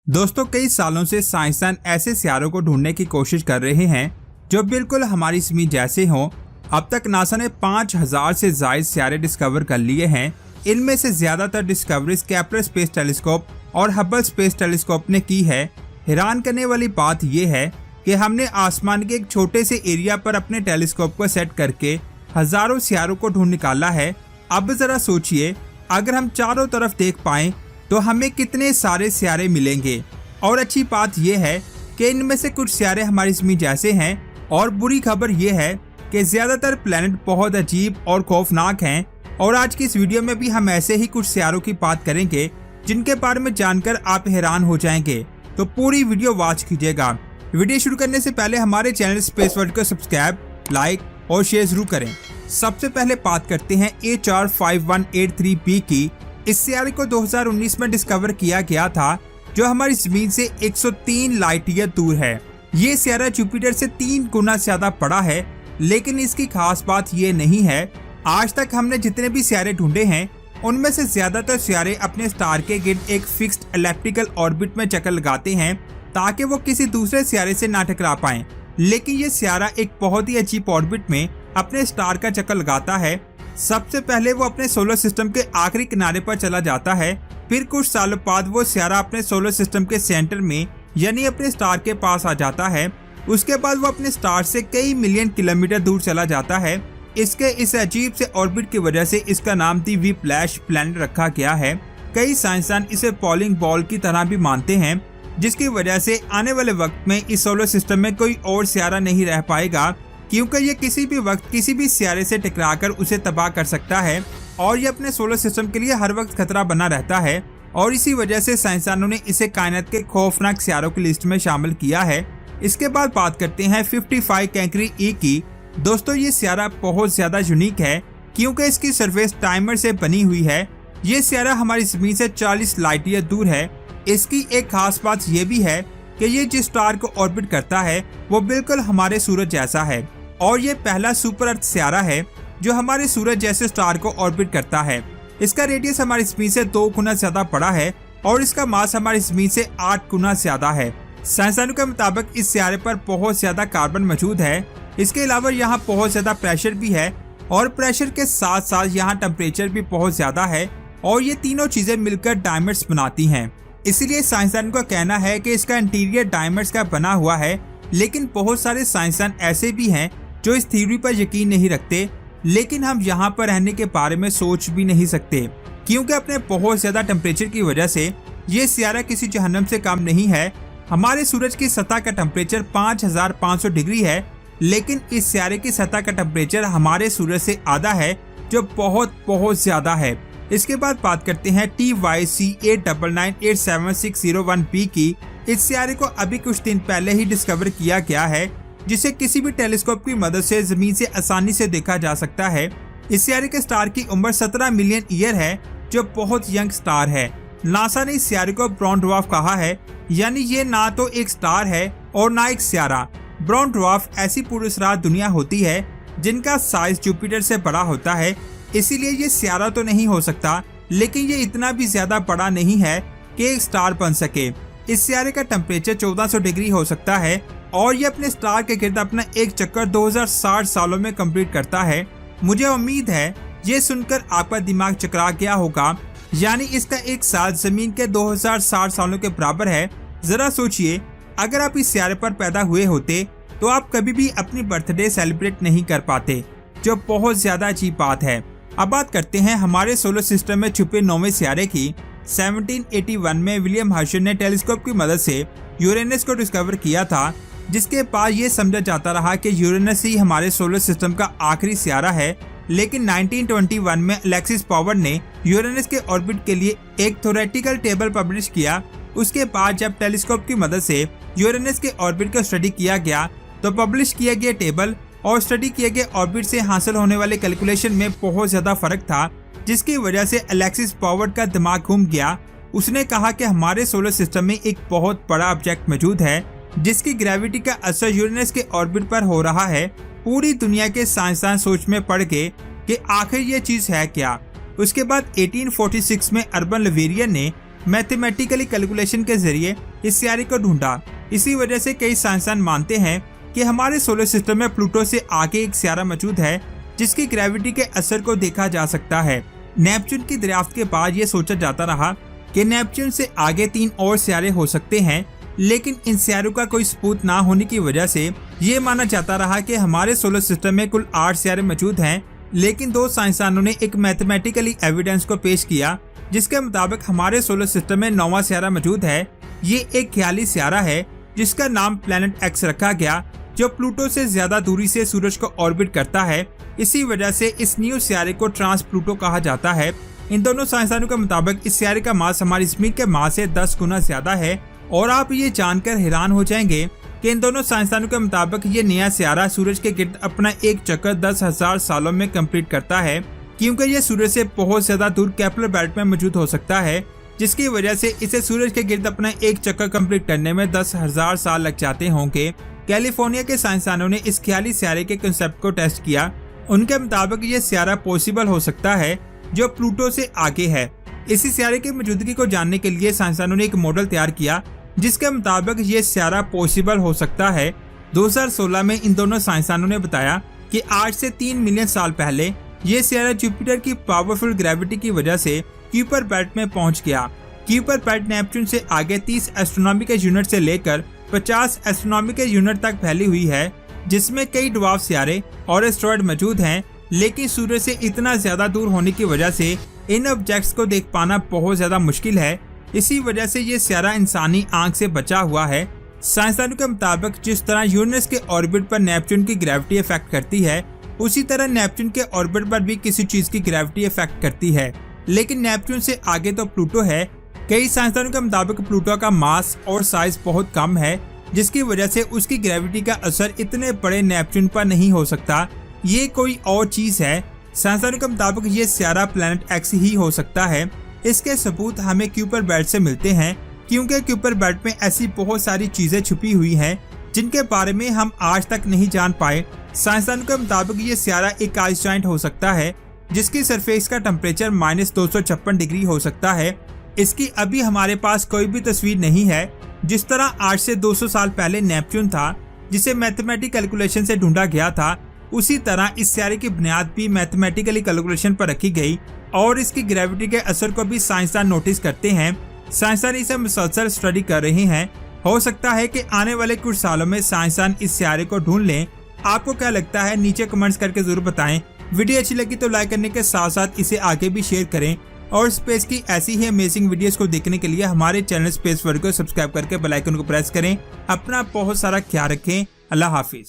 दोस्तों, कई सालों से साइंसदान ऐसे सितारों को ढूंढने की कोशिश कर रहे हैं जो बिल्कुल हमारी ज़मीन जैसे हों। अब तक नासा ने 5000 से ज्यादा सितारे डिस्कवर कर लिए हैं। इनमें से ज्यादातर डिस्कवरीज केपलर स्पेस टेलीस्कोप और हबल स्पेस टेलीस्कोप ने की है। हैरान करने वाली बात यह है कि हमने आसमान के एक छोटे से एरिया पर अपने टेलीस्कोप को सेट करके हजारों सितारों को ढूंढ निकाला है। अब जरा सोचिए, अगर हम चारों तरफ देख पाएं तो हमें कितने सारे सितारे मिलेंगे। और अच्छी बात यह है कि इनमें से कुछ सितारे हमारी ज़मीन जैसे हैं, और बुरी खबर यह है कि ज्यादातर प्लैनेट बहुत अजीब और खौफनाक हैं। और आज की इस वीडियो में भी हम ऐसे ही कुछ सितारों की बात करेंगे जिनके बारे में जानकर आप हैरान हो जाएंगे। तो पूरी वीडियो वॉच कीजिएगा। वीडियो शुरू करने से पहले हमारे चैनल स्पेस वर्ल्ड को सब्सक्राइब, लाइक और शेयर जरूर करें। सबसे पहले बात करते हैं HR 5183b की। इस सितारे को 2019 में डिस्कवर किया गया था, जो हमारी जमीन से 103 लाइट ईयर दूर है। ये सितारा जुपिटर से 3 गुना ज्यादा बड़ा है, लेकिन इसकी खास बात ये नहीं है। आज तक हमने जितने भी सितारे ढूंढे हैं, उनमें से ज्यादातर सितारे अपने स्टार के गिर्द एक फिक्स्ड एलिप्टिकल ऑर्बिट में चक्कर लगाते हैं ताकि वो किसी दूसरे सितारे से ना टकरा पाएं। लेकिन ये सितारा एक बहुत ही अजीब ऑर्बिट में अपने स्टार का चक्कर लगाता है। सबसे पहले वो अपने सोलर सिस्टम के आखिरी किनारे पर चला जाता है, फिर कुछ सालों बाद वो सितारा अपने सोलर सिस्टम के सेंटर में यानी अपने स्टार के पास आ जाता है। उसके बाद वो अपने स्टार से कई मिलियन किलोमीटर दूर चला जाता है। इसके इस अजीब से ऑर्बिट की वजह से इसका नाम दी व्हिप्लैश प्लैनेट रखा गया है। कई साइंसदान इसे बॉलिंग बॉल की तरह भी मानते हैं, जिसकी वजह से आने वाले वक्त में इस सोलर सिस्टम में कोई और सितारा नहीं रह पाएगा, क्योंकि ये किसी भी वक्त किसी भी सितारे से टकराकर उसे तबाह कर सकता है। और ये अपने सोलर सिस्टम के लिए हर वक्त खतरा बना रहता है। और इसी वजह से साइंसदानों ने इसे कायनात के खौफनाक सितारों की लिस्ट में शामिल किया है। इसके बाद बात करते हैं 55 कैंकरी ई की। दोस्तों, ये सितारा बहुत ज्यादा यूनिक है क्योंकि इसकी सरफेस टाइमर से बनी हुई है। ये सितारा हमारी जमीन से 40 लाइट ईयर दूर है। इसकी एक खास बात यह भी है कि ये जिस स्टार को ऑर्बिट करता है वो बिल्कुल हमारे सूरज जैसा है, और ये पहला सुपर अर्थ सितारा है जो हमारे सूरज जैसे स्टार को ऑर्बिट करता है। इसका रेडियस हमारी जमीन से 2 गुना ज्यादा बड़ा है, और इसका मास हमारी जमीन से 8 गुना ज्यादा है। साइंसदानों के मुताबिक इस सितारे पर बहुत ज्यादा कार्बन मौजूद है। इसके अलावा यहाँ बहुत ज्यादा प्रेशर भी है, और प्रेशर के साथ साथ यहाँ टेम्परेचर भी बहुत ज्यादा है, और ये तीनों चीजें मिलकर डायमंड्स बनाती हैं। इसीलिए साइंसदान का कहना है कि इसका इंटीरियर डायमंड्स का बना हुआ है। लेकिन बहुत सारे साइंसदान ऐसे भी हैं जो इस थ्योरी पर यकीन नहीं रखते। लेकिन हम यहाँ पर रहने के बारे में सोच भी नहीं सकते, क्योंकि अपने बहुत ज्यादा टेम्परेचर की वजह से ये सितारा किसी जहन्नम से कम नहीं है। हमारे सूरज की सतह का टेम्परेचर 5500 डिग्री है, लेकिन इस सितारे की सतह का टेम्परेचर हमारे सूरज से आधा है, जो बहुत बहुत ज्यादा है। इसके बाद बात करते हैं TYC89987601b की। इस सितारे को अभी कुछ दिन पहले ही डिस्कवर किया गया है, जिसे किसी भी टेलीस्कोप की मदद से जमीन से आसानी से देखा जा सकता है। इस सितारे के स्टार की उम्र 17 मिलियन ईयर है, जो बहुत यंग स्टार है। नासा ने इस सितारे को ब्राउन ड्वार्फ कहा है, यानी ये ना तो एक स्टार है और ना एक सितारा। ब्राउन ड्वार्फ ऐसी पुरस्कार दुनिया होती है जिनका साइज जुपिटर से बड़ा होता है, इसीलिए ये सितारा तो नहीं हो सकता, लेकिन ये इतना भी ज्यादा बड़ा नहीं है कि एक स्टार बन सके। इस सितारे का टेम्परेचर 1400 डिग्री हो सकता है, और ये अपने स्टार के गिर्द अपना एक चक्कर 2060 सालों में कंप्लीट करता है। मुझे उम्मीद है ये सुनकर आपका दिमाग चकरा गया होगा, यानी इसका एक साल जमीन के 2060 सालों के बराबर है। जरा सोचिए, अगर आप इस सितारे पर पैदा हुए होते तो आप कभी भी अपनी बर्थडे सेलिब्रेट नहीं कर पाते, जो बहुत ज्यादा अजीब बात है। अब बात करते हैं हमारे सोलर सिस्टम में छुपे 9वें सितारे की। 1781 में विलियम हर्शल ने टेलीस्कोप की मदद से यूरेनस को डिस्कवर किया था, जिसके बाद ये समझा जाता रहा कि यूरेनस ही हमारे सोलर सिस्टम का आखिरी सितारा है। लेकिन 1921 में अलेक्सिस पावर ने यूरेनस के ऑर्बिट के लिए एक थ्योरेटिकल टेबल पब्लिश किया। उसके बाद जब टेलीस्कोप की मदद से यूरेनस के ऑर्बिट को स्टडी किया गया, तो पब्लिश किया गया टेबल और स्टडी किए गए ऑर्बिट से हासिल होने वाले कैलकुलेशन में बहुत ज्यादा फर्क था, जिसकी वजह से अलेक्सिस पावर का दिमाग घूम गया। उसने कहा कि हमारे सोलर सिस्टम में एक बहुत बड़ा ऑब्जेक्ट मौजूद है, जिसकी ग्रेविटी का असर यूरेनस के ऑर्बिट पर हो रहा है। पूरी दुनिया के साइंसदान सोच में पड़ गए कि आखिर ये चीज है क्या। उसके बाद 1846 में अर्बन लवेरियन ने मैथमेटिकली कैलकुलेशन के जरिए इस सियारे को ढूंढा। इसी वजह से कई साइंसदान मानते हैं कि हमारे सोलर सिस्टम में प्लूटो से आगे एक सियारा मौजूद है जिसकी ग्रेविटी के असर को देखा जा सकता है। नेपच्यून की दरियाफ्त के बाद ये सोचा जाता रहा कि नेपच्यून से आगे 3 और सियारे हो सकते हैं, लेकिन इन सियारों का कोई सबूत ना होने की वजह से ये माना जाता रहा कि हमारे सोलर सिस्टम में कुल 8 सियारे मौजूद हैं। लेकिन 2 साइंसदानों ने एक मैथमेटिकली एविडेंस को पेश किया जिसके मुताबिक हमारे सोलर सिस्टम में 9वां सियारा मौजूद है। ये एक ख्याली सियारा है जिसका नाम प्लैनेट एक्स रखा गया, जो प्लूटो से ज्यादा दूरी से सूरज को ऑर्बिट करता है। इसी वजह से इस न्यू सियारे को ट्रांस प्लूटो कहा जाता है। इन दोनों साइंसदानों के मुताबिक इस सियारे का मास हमारी ज़मीन के मास से 10 गुना ज्यादा है। और आप ये जानकर हैरान हो जाएंगे कि इन दोनों साइंसदानों के मुताबिक ये नया सियारा सूरज के गिर्द अपना एक चक्कर 10,000 सालों में कंप्लीट करता है, क्योंकि ये सूरज से बहुत ज्यादा दूर केपलर बेल्ट में मौजूद हो सकता है, जिसकी वजह से इसे सूरज के गिर्द अपना एक चक्कर कंप्लीट करने में 10,000 साल लग जाते होंगे। कैलिफोर्निया के साइंसदानों ने इस ख्याली सियारे के कंसेप्ट को टेस्ट किया। उनके मुताबिक ये सियारा पॉसिबल हो सकता है जो प्लूटो से आगे है। इसी सियारे की मौजूदगी को जानने के लिए साइंसदानों ने एक मॉडल तैयार किया जिसके मुताबिक ये सियारा पॉसिबल हो सकता है। 2016 में इन दोनों साइंसदानों ने बताया कि आज से 3 मिलियन साल पहले ये सियारा जुपिटर की पावरफुल ग्रेविटी की वजह से क्यूपर बेल्ट में पहुंच गया। क्यूपर बेल्ट नेपच्यून से आगे 30 एस्ट्रोनॉमिकल यूनिट से लेकर 50 एस्ट्रोनॉमिकल यूनिट तक फैली हुई है, जिसमें कई ड्वार्फ सियारे और एस्टेरॉयड मौजूद हैं। लेकिन सूरज से इतना ज्यादा दूर होने की वजह से इन ऑब्जेक्ट्स को देख पाना बहुत ज्यादा मुश्किल है। इसी वजह से ये सियारा इंसानी आंख से बचा हुआ है। साइंसदानों के मुताबिक जिस तरह यूरेनस के ऑर्बिट पर नेपच्यून की ग्रेविटी इफेक्ट करती है, उसी तरह नेपच्यून के ऑर्बिट पर भी किसी चीज की ग्रेविटी इफेक्ट करती है। लेकिन नेपच्यून से आगे तो प्लूटो है। कई साइंसदानों के मुताबिक प्लूटो का मास और साइज बहुत कम है, जिसकी वजह से उसकी ग्रेविटी का असर इतने बड़े नेपच्यून पर नहीं हो सकता। ये कोई और चीज है। साइंसदानों के मुताबिक ये सियारा प्लैनेट एक्स ही हो सकता है। इसके सबूत हमें क्यूपर बेल्ट से मिलते हैं, क्योंकि क्यूपर बेल्ट में ऐसी बहुत सारी चीजें छुपी हुई हैं जिनके बारे में हम आज तक नहीं जान पाए। साइंसदानों के मुताबिक ये सियारा एक आइस जॉइंट हो सकता है जिसकी सरफेस का टेम्परेचर -256 डिग्री हो सकता है। इसकी अभी हमारे पास कोई भी तस्वीर नहीं है। जिस तरह आज से 200 साल पहले नेपच्यून था जिसे मैथमेटिकल कैलकुलेशन से ढूंढा गया था, उसी तरह इस सियारे की बुनियाद भी मैथमेटिकली कैलकुलेशन पर रखी गई और इसकी ग्रेविटी के असर को भी साइंसदान नोटिस करते हैं। साइंसदान इसे मुसलसल स्टडी कर रहे हैं। हो सकता है कि आने वाले कुछ सालों में साइंसदान इस सियारे को ढूंढ लें। आपको क्या लगता है, नीचे कमेंट्स करके जरूर बताएं। वीडियो अच्छी लगी तो लाइक करने के साथ साथ इसे आगे भी शेयर करें और स्पेस की ऐसी ही अमेजिंग वीडियोस को देखने के लिए हमारे चैनल स्पेस वर्ल्ड को सब्सक्राइब करके बेल आइकन को प्रेस करें। अपना बहुत सारा ख्याल रखें। अल्लाह हाफिज।